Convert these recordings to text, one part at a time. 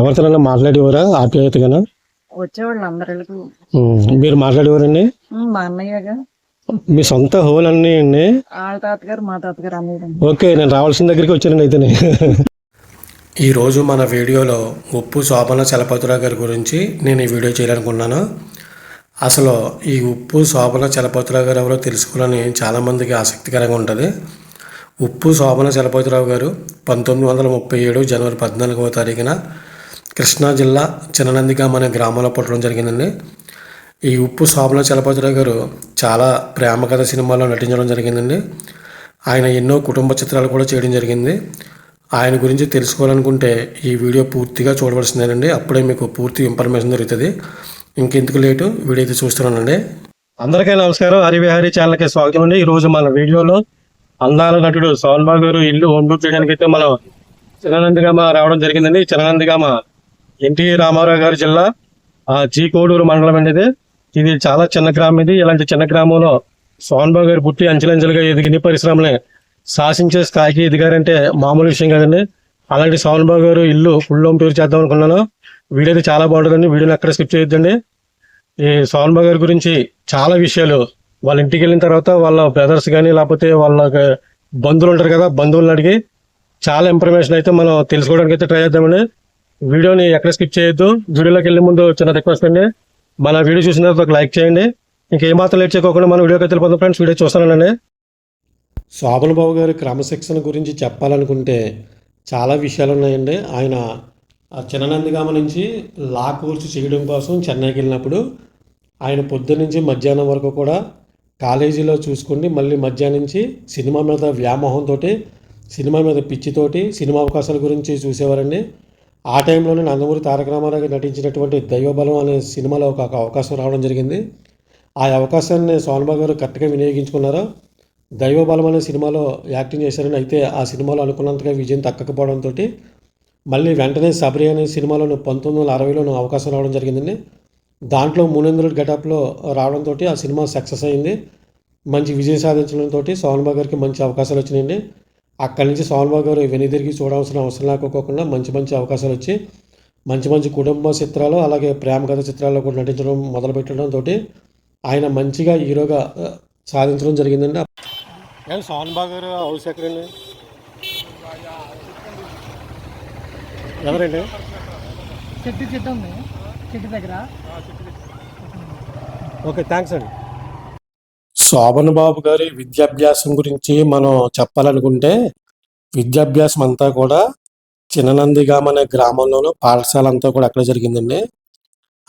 ఎవరితోనైనా మాట్లాడేవారా ఆప్యాయతగానా? వచ్చేవాళ్ళు అందరికి. మీరు మాట్లాడేవారండి? మా అన్నయ్యగా మీ సొంత హోల్ అన్నీ అండి? వాళ్ళ తాతగారు మా తాతగారు అన్నయ్య. ఓకే, నేను రావాల్సిన దగ్గరికి వచ్చానండి అయితేనే. ఈరోజు మన వీడియోలో ఉప్పు శోభన చలపతిరావు గారి గురించి నేను ఈ వీడియో చేయాలనుకున్నాను. అసలు ఈ ఉప్పు శోభన చలపతిరావు గారు ఎవరో తెలుసుకోవాలని చాలామందికి ఆసక్తికరంగా ఉంటుంది. ఉప్పు శోభన చలపతిరావు గారు 1937 జనవరి 14వ తారీఖున కృష్ణా జిల్లా చిన్ననందిగామ అనే గ్రామంలో పుట్టడం జరిగిందండి. ఈ ఉప్పు శోభన చలపతిరావు గారు చాలా ప్రేమ కథ సినిమాల్లో నటించడం జరిగిందండి. ఆయన ఎన్నో కుటుంబ చిత్రాలు కూడా చేయడం జరిగింది. ఆయన గురించి తెలుసుకోవాలనుకుంటే ఈ వీడియో పూర్తిగా చూడవలసిందేనండి. అప్పుడే మీకు పూర్తి ఇన్ఫర్మేషన్ దొరుకుతుంది. ఇంకెందుకు లేటు, వీడియో అయితే చూస్తున్నానండి. అందరికీ నమస్కారం. హరివిహారీ ఛానల్కి స్వాగతం అండి. ఈరోజు మన వీడియోలో అందాల నటుడు సోహన్ బాబు గారు ఇల్లు హోమ్ టూర్ చేయడానికి అయితే మనం చిన్ననందిగామ రావడం జరిగిందండి. చిన్ననందిగామ ఎన్టీ రామారావు గారి జిల్లా జీ కోడూరు మండలం అండి. ఇది చాలా చిన్న గ్రామం. ఇది ఇలాంటి చిన్న గ్రామంలో సోహన్ బాబు గారు పుట్టి అంచెలంచెలుగా ఎదిగిన పరిశ్రమని శాసించే స్థాయికి ఎదిగారంటే మామూలు విషయం కదండి. అలాంటి సోహన్ బాబు గారు ఇల్లు ఫుల్ హోమ్ టూర్ చేద్దాం అనుకున్నాను. వీడియో అయితే చాలా బాగుంటుందండి. వీడియోని అక్కడ స్కిప్ చేయొద్దండి. ఈ సోహన్ బాబు గారి గురించి చాలా విషయాలు వాళ్ళ ఇంటికి వెళ్ళిన తర్వాత వాళ్ళ బ్రదర్స్ కానీ లేకపోతే వాళ్ళ బంధువులు ఉంటారు కదా, బంధువులను అడిగి చాలా ఇన్ఫర్మేషన్ అయితే మనం తెలుసుకోవడానికి అయితే ట్రై చేద్దామండి. వీడియోని ఎక్కడ స్కిప్ చేయొద్దు. వీడియోలోకి వెళ్ళే ముందు చిన్న రిక్వెస్ట్ అండి, మన వీడియో చూసిన తర్వాత ఒక లైక్ చేయండి. ఇంకేమాత్రం లేట్ చేయకుండా మన వీడియోకి వెళ్ళిపోతాం ఫ్రెండ్స్. వీడియో చూస్తానండి. శోభన్ బాబు గారి క్రమశిక్షణ గురించి చెప్పాలనుకుంటే చాలా విషయాలు ఉన్నాయండి. ఆయన చిన్ననందిగామ నుంచి లా కోర్సు చేయడం కోసం చెన్నైకి వెళ్ళినప్పుడు ఆయన పొద్దున్న నుంచి మధ్యాహ్నం వరకు కూడా కాలేజీలో చూసుకుని మళ్ళీ మధ్యాహ్నం నుంచి సినిమా మీద వ్యామోహంతో, సినిమా మీద పిచ్చితోటి సినిమా అవకాశాల గురించి చూసేవారండి. ఆ టైంలోనే నందమూరి తారక రామారావు గారు నటించినటువంటి దైవబలం అనే సినిమాలో ఒక అవకాశం రావడం జరిగింది. ఆ అవకాశాన్ని సోహన్ బాబు గారు కరెక్ట్గా వినియోగించుకున్నారు. దైవబలం అనే సినిమాలో యాక్టింగ్ చేశారని. అయితే ఆ సినిమాలో అనుకున్నంతగా విజయం దక్కకపోవడంతో మళ్ళీ వెంటనే సబరి అనే సినిమాలోను 1960లోను అవకాశం రావడం జరిగిందండి. దాంట్లో మూనేంద్రుడి గెటప్లో రావడంతో ఆ సినిమా సక్సెస్ అయింది. మంచి విజయం సాధించడంతో సోహన్ బాబు గారికి మంచి అవకాశాలు వచ్చినాయండి. అక్కడి నుంచి సోహన్ బాబు గారు వెనుదిరిగి చూడాల్సిన అవసరం లేకపోకుండా మంచి మంచి అవకాశాలు వచ్చి మంచి మంచి కుటుంబ చిత్రాలు అలాగే ప్రేమ కథ చిత్రాల్లో కూడా నటించడం మొదలుపెట్టడంతో ఆయన మంచిగా హీరోగా సాధించడం జరిగిందండి. సోహన్ బాబు గారు హౌస్ ఎక్కడండి? ఎవరండి? చెట్టు దగ్గర. ఓకే, థ్యాంక్స్ అండి. శోభన్ బాబు గారి విద్యాభ్యాసం గురించి మనం చెప్పాలనుకుంటే విద్యాభ్యాసం అంతా కూడా చిన్ననందిగామ అనే గ్రామంలోనూ పాఠశాల అంతా కూడా అక్కడ జరిగిందండి.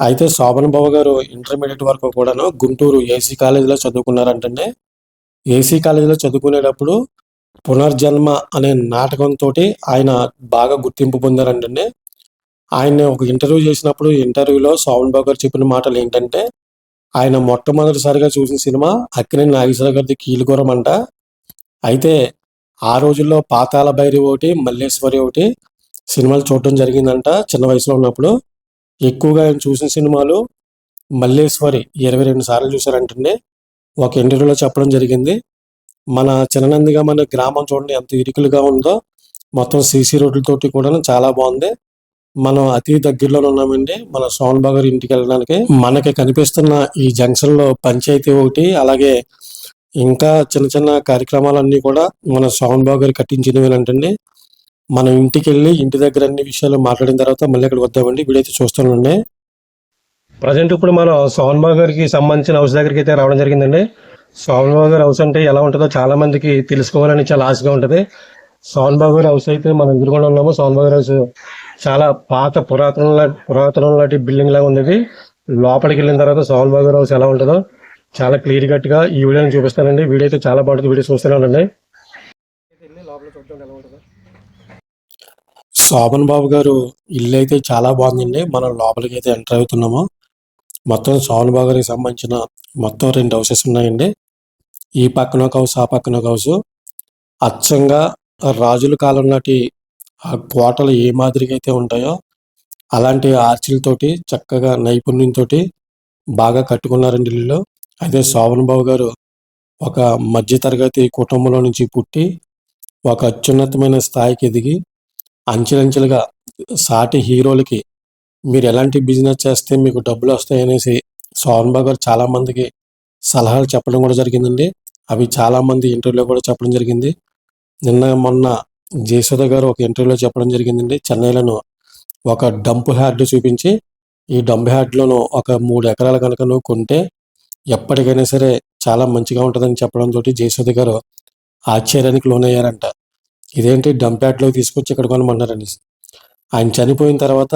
అయితే శోభన్ బాబు గారు ఇంటర్మీడియట్ వరకు కూడాను గుంటూరు ఏసీ కాలేజీలో చదువుకున్నారంటండి. ఏసీ కాలేజీలో చదువుకునేటప్పుడు పునర్జన్మ అనే నాటకంతో ఆయన బాగా గుర్తింపు పొందారంటండి. ఆయన ఒక ఇంటర్వ్యూ చేసినప్పుడు ఇంటర్వ్యూలో శోభన్ బాబు గారు చెప్పిన మాటలు ఏంటంటే, ఆయన మొట్టమొదటిసారిగా చూసిన సినిమా అక్కినేని నాగేశ్వరరావు గారిది కీలుగురం అంట. అయితే ఆ రోజుల్లో పాతాళ భైరవి ఒకటి, మల్లేశ్వరి ఒకటి సినిమాలు చూడడం జరిగిందంట చిన్న వయసులో ఉన్నప్పుడు. ఎక్కువగా ఆయన చూసిన సినిమాలు మల్లేశ్వరి 22 సార్లు చూశారంటండి. ఒక ఇంటర్వ్యూలో చెప్పడం జరిగింది. మన చిన్ననందిగామ అనే గ్రామం చూడండి ఎంత ఇరుకులుగా ఉందో, మొత్తం సీసీ రోడ్లతోటి కూడా చాలా బాగుంది. మనం అతి దగ్గరలో ఉన్నామండి మన సోహన్ బాబు గారి ఇంటికి వెళ్ళడానికి. మనకి కనిపిస్తున్న ఈ జంక్షన్ లో పంచాయతీ ఒకటి, అలాగే ఇంకా చిన్న చిన్న కార్యక్రమాలన్నీ కూడా మన సోహన్ బాబు గారు కట్టించినవేనంటండి. మనం ఇంటికి వెళ్ళి ఇంటి దగ్గర అన్ని విషయాలు మాట్లాడిన తర్వాత మళ్ళీ ఇక్కడికి వద్దామండి. వీడైతే చూస్తానండి. ప్రజెంట్ ఇప్పుడు మనం సోహన్ బాబు గారికి సంబంధించిన హౌస్ దగ్గరికి అయితే రావడం జరిగిందండి. సోహన్ బాబు గారి హౌస్ అంటే ఎలా ఉంటుందో చాలా మందికి తెలుసుకోవాలని చాలా ఆశగా ఉంటుంది. సోహన్ బాబు గారి హౌస్ అయితే మనం ఎదురుకుండా ఉన్నాము. సోహన్ బాబు గారి హౌస్ చాలా పాత పురాతనం లాంటి బిల్డింగ్ లాగా ఉంది. లోపలికి వెళ్ళిన తర్వాత సోహన్ బాబు గారి హౌస్ ఎలా ఉంటుందో చాలా క్లియర్ కట్గా ఈ వీడియోని చూపిస్తానండి. వీడియో అయితే చాలా బాగుంటుంది. వీడియో చూస్తూనే ఉండండి. శోభన్ బాబు గారు ఇల్లు అయితే చాలా బాగుందండి. మనం లోపలికి అయితే ఎంటర్ అవుతున్నాము. మొత్తం శోభన్ బాబు గారికి సంబంధించిన మొత్తం 2 హౌసెస్ ఉన్నాయండి. ఈ పక్కన ఒక హౌస్, ఆ పక్కన ఒక హౌస్. అచ్చంగా రాజుల కాలం నాటి ఆ కోటలు ఏ మాదిరిగా అయితే ఉంటాయో అలాంటి ఆర్చిలతోటి చక్కగా నైపుణ్యంతో బాగా కట్టుకున్నారండి ఇల్లు. అయితే శోభన్ బాబు గారు ఒక మధ్యతరగతి కుటుంబంలో నుంచి పుట్టి ఒక అత్యున్నతమైన స్థాయికి ఎదిగి అంచెలంచెలుగా సాటి హీరోలకి మీరు ఎలాంటి బిజినెస్ చేస్తే మీకు డబ్బులు వస్తాయి అనేసి శోభన్ బాబు గారు చాలా మందికి సలహాలు చెప్పడం కూడా జరిగిందండి. అవి చాలా మంది ఇంటర్వ్యూలో కూడా చెప్పడం జరిగింది. నిన్న మొన్న జయసుధ గారు ఒక ఇంటర్వ్యూలో చెప్పడం జరిగిందండి. చెన్నైలోను ఒక డంప్ యార్డ్ చూపించి, ఈ డంప్ యార్డ్లోను ఒక 3 ఎకరాలు కనుక నువ్వు కొంటే ఎప్పటికైనా సరే చాలా మంచిగా ఉంటుందని చెప్పడంతో జయసుధ గారు ఆశ్చర్యానికి లోనయ్యారంట. ఇదేంటి డంప్ యార్డ్లోకి తీసుకొచ్చి ఇక్కడ కొనమన్నారని. ఆయన చనిపోయిన తర్వాత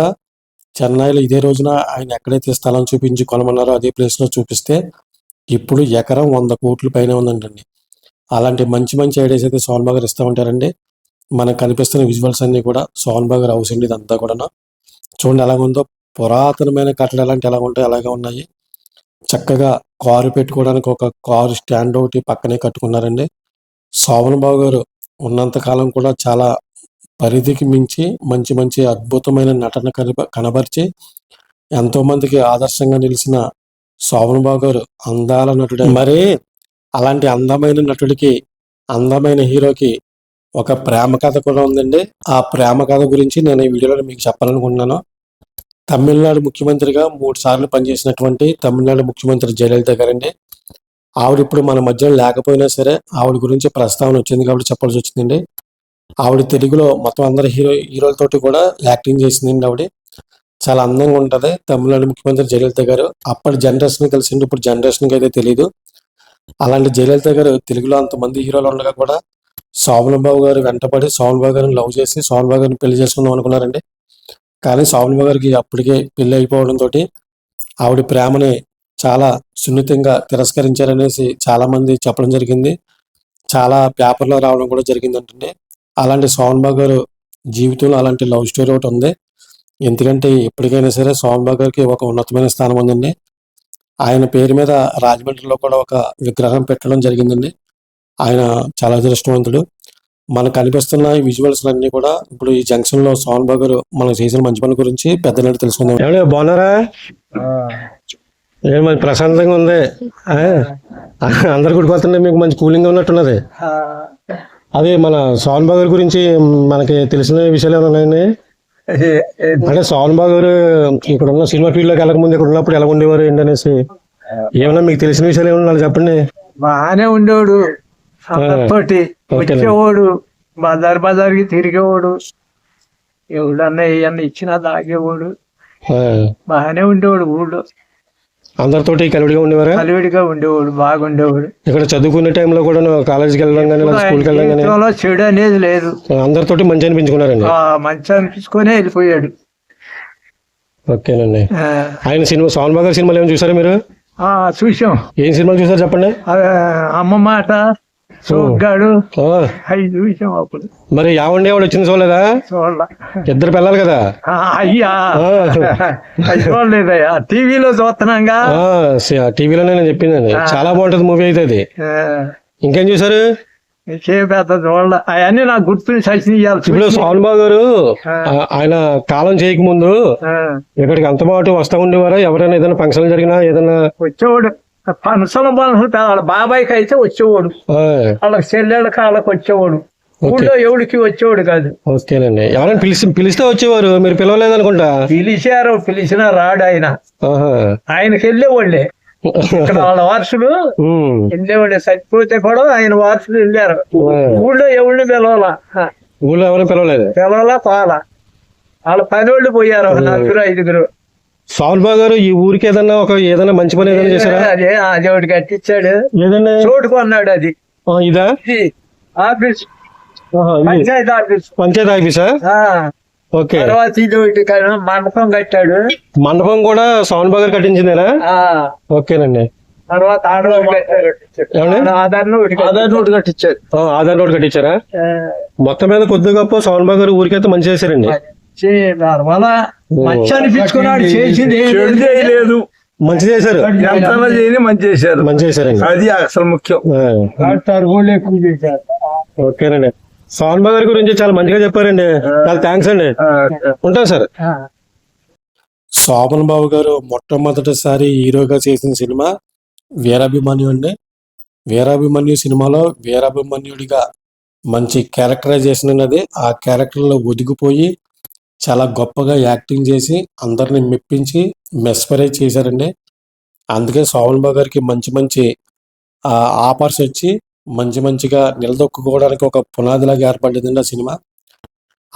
చెన్నైలో ఇదే రోజున ఆయన ఎక్కడైతే స్థలం చూపించి కొనమన్నారో అదే ప్లేస్లో చూపిస్తే ఇప్పుడు ఎకరం 100 కోట్ల పైన ఉందంటండి. అలాంటి మంచి మంచి ఐడియాస్ అయితే శోభన్ బాబు గారు ఇస్తూ ఉంటారండి. మనకు కనిపిస్తున్న విజువల్స్ అన్నీ కూడా శోభన్ బాబు గారు హౌస్ అండి. ఇదంతా కూడా చూడండి ఎలాగ ఉందో. పురాతనమైన కట్టడాలు అంటే ఎలా ఉంటాయో అలాగే ఉన్నాయి. చక్కగా కారు పెట్టుకోవడానికి ఒక కారు స్టాండ్ ఒకటి పక్కనే కట్టుకున్నారండి. శోభన్ బాబు గారు ఉన్నంత కాలం కూడా చాలా పరిధికి మించి మంచి మంచి అద్భుతమైన నటన కనబరిచి ఎంతో మందికి ఆదర్శంగా నిలిచిన శోభన్ బాబు గారు అందాల నటుడు. మరి అలాంటి అందమైన నటుడికి, అందమైన హీరోకి ఒక ప్రేమ కథ కూడా ఉందండి. ఆ ప్రేమ కథ గురించి నేను ఈ వీడియోలో మీకు చెప్పాలనుకుంటున్నాను. తమిళనాడు ముఖ్యమంత్రిగా 3 సార్లు పనిచేసినటువంటి తమిళనాడు ముఖ్యమంత్రి జయలలిత గారండి. ఆవిడ ఇప్పుడు మన మధ్యలో లేకపోయినా సరే ఆవిడ గురించి ప్రస్తావన వచ్చింది కాబట్టి చెప్పాల్సి వచ్చిందండి. ఆవిడ తెలుగులో మొత్తం అందరు హీరోలతోటి కూడా యాక్టింగ్ చేసిందండి. ఆవిడ చాలా అందంగా ఉంటుంది. తమిళనాడు ముఖ్యమంత్రి జయలలిత గారు అప్పటి జనరేషన్ కలిసిండి, ఇప్పుడు జనరేషన్కి అయితే తెలియదు. అలాంటి జయలలిత గారు తెలుగులో అంతమంది హీరోలు ఉండగా కూడా శోభన్ బాబు గారు వెంటపడి శోభన్ బాబు గారిని లవ్ చేసి శోభన్ బాబు గారిని పెళ్లి చేసుకుందాం అనుకున్నారండి. కానీ శోభన్ బాబు గారికి అప్పటికే పెళ్లి అయిపోవడంతో ఆవిడ ప్రేమని చాలా సున్నితంగా తిరస్కరించారనేసి చాలా మంది చెప్పడం జరిగింది. చాలా పేపర్లో రావడం కూడా జరిగిందంటే. అలాంటి శోభన్ బాబు గారు జీవితంలో అలాంటి లవ్ స్టోరీ ఒకటి ఉంది. ఎందుకంటే ఎప్పటికైనా సరే శోభన్ బాబు గారికి ఒక ఉన్నతమైన స్థానం ఉందండి. ఆయన పేరు మీద రాజమండ్రిలో కూడా ఒక విగ్రహం పెట్టడం జరిగిందండి. ఆయన చాలా అదృష్టవంతుడు. మనకు కనిపిస్తున్న ఈ విజువల్స్ అన్ని కూడా ఇప్పుడు ఈ జంక్షన్ లో శోభన్ బాబు గారు మనకు చేసిన మంచి పని గురించి పెద్దలు తెలుసుకుందాం. బాగున్నారా? మరి ప్రశాంతంగా ఉంది. అందరు గుడిపోతుండే మీకు మంచి కూలింగ్ ఉన్నట్టున్నది. అదే మన శోభన్ బాబు గారి గురించి మనకి తెలిసిన విషయాలు ఏమైనా ఉన్నాయండి? అంటే శోభన్ బాబు గారు ఇక్కడ ఉన్న సినిమా ఫీల్డ్ లోకి వెళ్ళకముందు ఇక్కడ ఉన్నప్పుడు ఎలా ఉండేవారు ఏంటనేసి ఏమన్నా మీకు తెలిసిన విషయాలు ఏమన్నా చెప్పండి. బాగానే ఉండేవాడు, అందరితోటి వచ్చేవాడు, బజార్కి తిరిగేవాడు, ఎవడన్నా ఏమన్నా ఇచ్చినా తాగేవాడు, బాగానే ఉండేవాడు. ఊళ్ళో అందరితోటి కలివిడిగా ఉండేవారు. కలివిడిగా ఉండేవాడు, బాగుండేవాడు. ఇక్కడ చదువుకునే టైంలో కూడా కాలేజీకి వెళ్ళడం కానీ స్కూల్కి వెళ్ళడం కానీ చెడు అనేది లేదు. అందరితోటి మంచి అనిపించుకున్నారండి. మంచి అనిపించుకునే వెళ్ళిపోయాడు. ఓకేనండి. ఆయన సినిమా శోభన్ బాబు గారి సినిమాలు ఏమైనా చూసారా మీరు? చూసాం. ఏం సినిమాలు చూసారు చెప్పండి. అమ్మ మాట, సోగ్గాడు, అవి చూసాం. అప్పుడు మరి యావండి ఆవిడ వచ్చింది చూడలేదా? చూడాల. ఇద్దరు పిల్లలు కదా. అయ్యా అవి చూడలేదయ్యా, టీవీలో చూస్తున్నాగా. టీవీలోనే నేను చెప్పిందండి. చాలా బాగుంటది మూవీ అయితే అది. ఇంకేం చూసారు? పెద్ద చూడాల. అవన్నీ నాకు గుర్తుని సచియాలి. ఇప్పుడు శోభన్ బాబు గారు ఆయన కాలం చేయకముందు ఇక్కడికి అంత మాట వస్తా ఉండేవారా? ఎవరైనా ఏదైనా ఫంక్షన్ జరిగినా ఏదైనా వచ్చేవాడు. ఫంక్షన్ వాళ్ళ బాబాయ్కి అయితే వచ్చేవాడు, వాళ్ళకి చెల్లెళ్ళకి వాళ్ళకి వచ్చేవాడు. ఊళ్ళో ఎవడికి వచ్చేవాడు కాదు. ఓకేనండి. ఎవరైనా పిలిస్తే వచ్చేవారు, మీరు పిలవలేదు అనుకుంటా. పిలిచారు, పిలిచినా రాడు ఆయన. ఆయనకి వెళ్ళేవాళ్ళే. ఇక్కడ వాళ్ళ వారసులు వెళ్ళేవాళ్ళే. చచ్చిపోతే కూడా ఆయన వారసులు వెళ్ళారు. ఊళ్ళో ఎవరిని పిలవాలా? ఊళ్ళో ఎవరిని పిలవలేదు. పిలవాలా పోవాలా? వాళ్ళ పని వాళ్ళు పోయారు, 4-5. శోభన్ బాబు గారు ఈ ఊరికి ఏదైనా మంచి పని ఏదైనా చేశారా? అదే ఒకటి కట్టించాడు. ఏదన్నా చోటు కొన్నాడు. అది ఇదా ఆఫీస్, పంచాయతీ ఆఫీసా? ఓకే. తర్వాత ఇది ఒకటి మండపం కట్టాడు. మండపం కూడా శోభన్ బాబు గారు కట్టించిందేనా? ఓకేనండి. తర్వాత ఆధార్ నోటు కట్టించారు. ఆధార్ నోటు కట్టించారా? మొత్తం మీద కొద్ది గొప్ప శోభన్ బాబు గారు ఊరికైతే మంచి చేశారండి. మంచి అనిపించుకున్నాడు. చేసింది లేదు, మంచి చేశారు. మంచి చేశారు. మంచి చేశారండి. అది అసలు ముఖ్యం. ఎక్కువ చేశారు. ఓకేనండి. శోభన్ బాబు గారి గురించి చాలా మంచిగా చెప్పారండి. చాలా థ్యాంక్స్ అండి. ఉంటాను సార్. శోభన్ బాబు గారు మొట్టమొదటిసారి హీరోగా చేసిన సినిమా వీరాభిమన్యు అండి. వీరాభిమన్యు సినిమాలో వీరాభిమన్యుడిగా మంచి క్యారెక్టరైజేషన్ ఉన్నది. ఆ క్యారెక్టర్లో ఒదిగిపోయి చాలా గొప్పగా యాక్టింగ్ చేసి అందరిని మెప్పించి మెస్పరైజ్ చేశారండి. అందుకే శోభన్ బాబు గారికి మంచి మంచి ఆఫర్స్ వచ్చి మంచిగా నిలదొక్కుకోవడానికి ఒక పునాదిలాగా ఏర్పడిందండి ఆ సినిమా.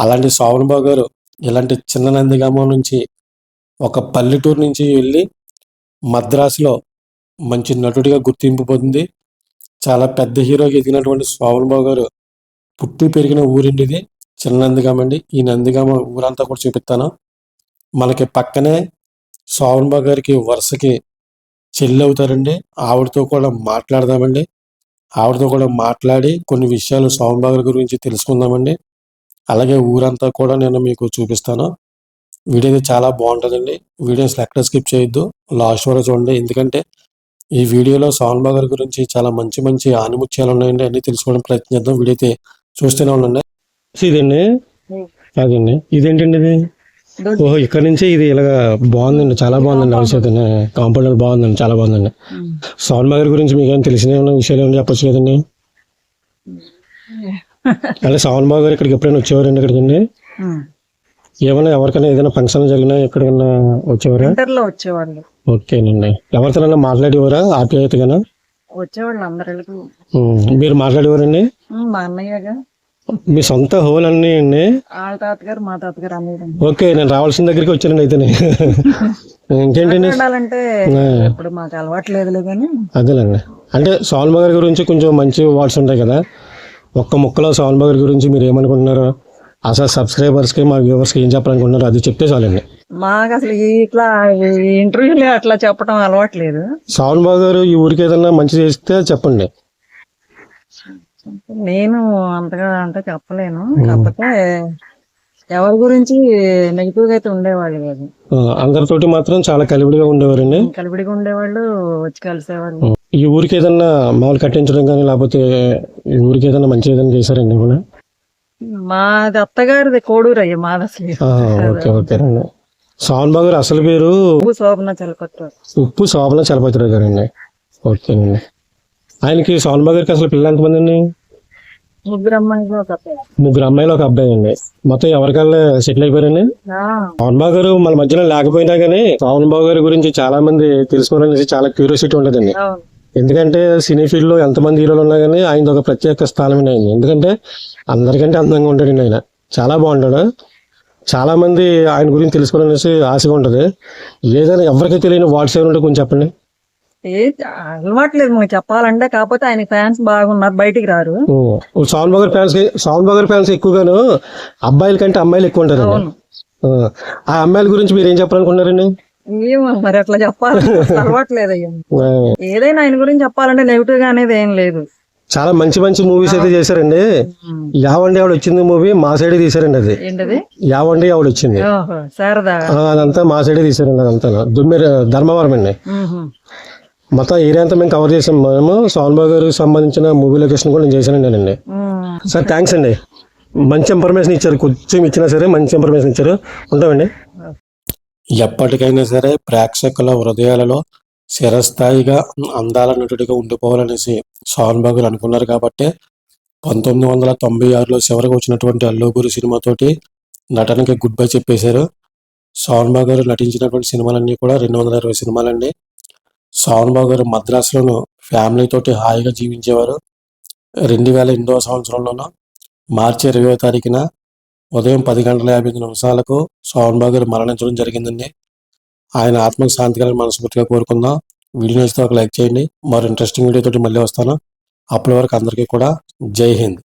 అలాంటి శోభన్ బాబు గారు ఇలాంటి చిన్న నందిగామ నుంచి ఒక పల్లెటూరు నుంచి వెళ్ళి మద్రాసులో మంచి నటుడిగా గుర్తింపు పొంది చాలా పెద్ద హీరోగా ఎదిగినటువంటి శోభన్ బాబు గారు పుట్టి పెరిగిన ఊరండి ఇది. చిన్న నందిగామ అండి. ఈ నందిగామ ఊరంతా కూడా చూపిస్తాను. మనకి పక్కనే శోభన్ బాబు గారికి వరుసకి చెల్లి అవుతారండి. ఆవిడతో కూడా మాట్లాడదామండి. ఆవిడతో కూడా మాట్లాడి కొన్ని విషయాలు శోభన్ బాబు గారి గురించి తెలుసుకుందామండి. అలాగే ఊరంతా కూడా నేను మీకు చూపిస్తాను. వీడియో అయితే చాలా బాగుంటుందండి. వీడియోస్ ఎక్కడ స్కిప్ చేయొద్దు, లాస్ట్ వరకు చూడండి. ఎందుకంటే ఈ వీడియోలో శోభన్ బాబు గారి గురించి చాలా మంచి ఆనిముత్యాలు ఉన్నాయండి. అన్ని తెలుసుకోవడానికి ప్రయత్నిద్దాం. వీడియో అయితే చూస్తూనే ఉండండి. ఇదండి అదండి. ఇదేంటండి ఇది? ఓహో, ఇక్కడ నుంచి ఇది ఇలాగా బాగుందండి. చాలా బాగుందండి. అవసరం కాంపౌండ్ బాగుందండి. చాలా బాగుందండి. శోభన్ బాబు గారి గురించి మీకు ఏమైనా తెలిసిన ఏమైనా విషయాలు ఏమైనా చెప్పొచ్చు కదండి? అంటే శోభన్ బాబు గారు ఇక్కడికి ఎప్పుడైనా వచ్చేవారండి? ఇక్కడికండి ఏమైనా ఎవరికైనా ఏదైనా ఫంక్షన్ జరిగినా ఎక్కడికైనా వచ్చేవారా? ఇంటర్లో వచ్చేవాళ్ళు. ఓకేనండి. ఎవరితోనైనా మాట్లాడేవారా ఆప్యాయతగానా? వచ్చేవాళ్ళు అందరికి. మీరు మాట్లాడేవారండి? మా అన్నయ్యగా మీ సొంత హోల్ అన్నీ అండి? వాళ్ళ తాతగారు మా తాతగారు అనేది. ఓకే, నేను రావాల్సిన దగ్గరికి వచ్చానండి అయితేనే. ఇంకేంటండి? మాట్లాడాలంటే ఇప్పుడు మాకు అలవాటు లేదులే కానీ. అదేలేండి. అంటే శోభన్ బాబు గారి గురించి కొంచెం మంచి వర్డ్స్ ఉంటాయి కదా. ఒక్క ముక్కలో శోభన్ బాబు గారి గురించి మీరు ఏమనుకుంటున్నారు? అసలు సబ్స్క్రైబర్స్కి మా వ్యూవర్స్కి ఏం చెప్పాలనుకుంటున్నారు అది చెప్తే చాలండి. మాకు అసలు ఇట్లా ఇంటర్వ్యూలు అట్లా చెప్పడం అలవాట్లేదు. శోభన్ బాబు గారు ఈ ఊరికి ఏదైనా మంచి చేస్తే చెప్పండి. నేను అంతగా అంటే చెప్పలేను. కాకపోతే ఎవరి గురించి నెగిటివ్ గా అయితే ఉండేవాళ్ళు కాదు. అందరితోటి మాత్రం చాలా కలివిడిగా ఉండేవారండి. కలివిడిగా ఉండేవాళ్ళు, వచ్చి కలిసేవాళ్ళు. ఈ ఊరికి ఏదన్నా మామూలు కట్టించడం కానీ లేకపోతే ఈ ఊరికి ఏదైనా మంచి ఏదైనా చేశారండి ఏమన్నా? మాది అత్తగారిది కోడూరు అయ్యా, మాది అసలు. ఓకే ఓకేనండి. శోభన్ బాబు గారు అసలు పేరు శోభన చలపతిరావు. ఉప్పు శోభన చలపతిరావు గారండి. ఓకేనండి. ఆయనకి శోభన్ బాబు గారికి అసలు పిల్లలు ఎంతమంది అండి? ముగ్గురు అమ్మాయిలు ఒక అబ్బాయి. ముగ్గురు అమ్మాయిలు ఒక అబ్బాయి అండి. మొత్తం ఎవరికల్లా సెటిల్ అయిపోయారండి. శోభన్ బాబు గారు మన మధ్యలో లేకపోయినా కానీ శోభన్ బాబు గారి గురించి చాలా మంది తెలుసుకోవాలనేసి చాలా క్యూరియాసిటీ ఉంటుందండి. ఎందుకంటే సినీ ఫీల్డ్ లో ఎంతమంది హీరోలు ఉన్నా కానీ ఆయన ఒక ప్రత్యేక స్థానం అయింది. ఎందుకంటే అందరికంటే అందంగా ఉంటాడండి ఆయన. చాలా బాగుంటాడు. చాలా మంది ఆయన గురించి తెలుసుకోవాలనేసి ఆశగా ఉంటుంది. ఏదైనా ఎవరికి తెలియని వాట్స్ ఏమైనా ఉంటే కొంచెం చెప్పండి. అలవాట్లేదు మనకి చెప్పాలంటే. కాకపోతే ఆయన ఫ్యాన్స్ బాగున్నారు, బయటికి రారు. శోభన్ బాబు గారి ఫ్యాన్స్ ఎక్కువగాను అబ్బాయిల కంటే అమ్మాయిలు ఎక్కువ ఉంటారు. ఆ అమ్మాయిల గురించి మీరు ఏం చెప్పాలనుకున్నారండి? ఏమో మరి అట్లా చెప్పాలి, అలవాట్లేదు అయ్యా. ఏదైనా ఆయన గురించి చెప్పాలంటే నెగిటివ్ గా అనేది ఏం లేదు. చాలా మంచి మూవీస్ అయితే చేశారండి. యావండి ఆవిడ వచ్చింది మూవీ మా సైడే తీసారండి. అది ఏంటది? యావండి ఆవిడ వచ్చింది. శారదా. అదంతా మా సైడే తీసారండి. అదంతా దుమ్మిరి ధర్మవరం అండి. మొత్తం ఏరియా అంతా మేము కవర్ చేసాం. మేము శోభన్ బాబు గారికి సంబంధించిన మూవీ లొకేషన్ కూడా నేను చేశానండి. సార్ థ్యాంక్స్ అండి. మంచి ఇన్ఫర్మేషన్ ఇచ్చారు. కొంచెం ఇచ్చినా సరే మంచి ఇన్ఫర్మేషన్ ఇచ్చారు. ఉంటామండి. ఎప్పటికైనా సరే ప్రేక్షకుల హృదయాలలో చిరస్థాయిగా అందాల నటుడిగా ఉండిపోవాలనేసి శోభన్ బాబు గారు అనుకున్నారు. కాబట్టి 1996లో చివరికి వచ్చినటువంటి అల్లూరి సినిమాతోటి నటనకి గుడ్ బై చెప్పేశారు. శోభన్ బాబు గారు నటించినటువంటి సినిమాలన్నీ కూడా 220 సినిమాలండి. శోభన్ బాబు గారు మద్రాసులోను ఫ్యామిలీతోటి హాయిగా జీవించేవారు. 2008వ సంవత్సరంలోనూ మార్చి 20వ తారీఖున ఉదయం 10:55 శోభన్ బాబు గారు మరణించడం జరిగిందండి. ఆయన ఆత్మకు శాంతి కలని మనస్ఫూర్తిగా కోరుకుందాం. వీడియో నచ్చితే ఒక లైక్ చేయండి. మరో ఇంట్రెస్టింగ్ వీడియో తోటి మళ్ళీ వస్తాను. అప్పటి వరకు అందరికీ కూడా జై హింద్.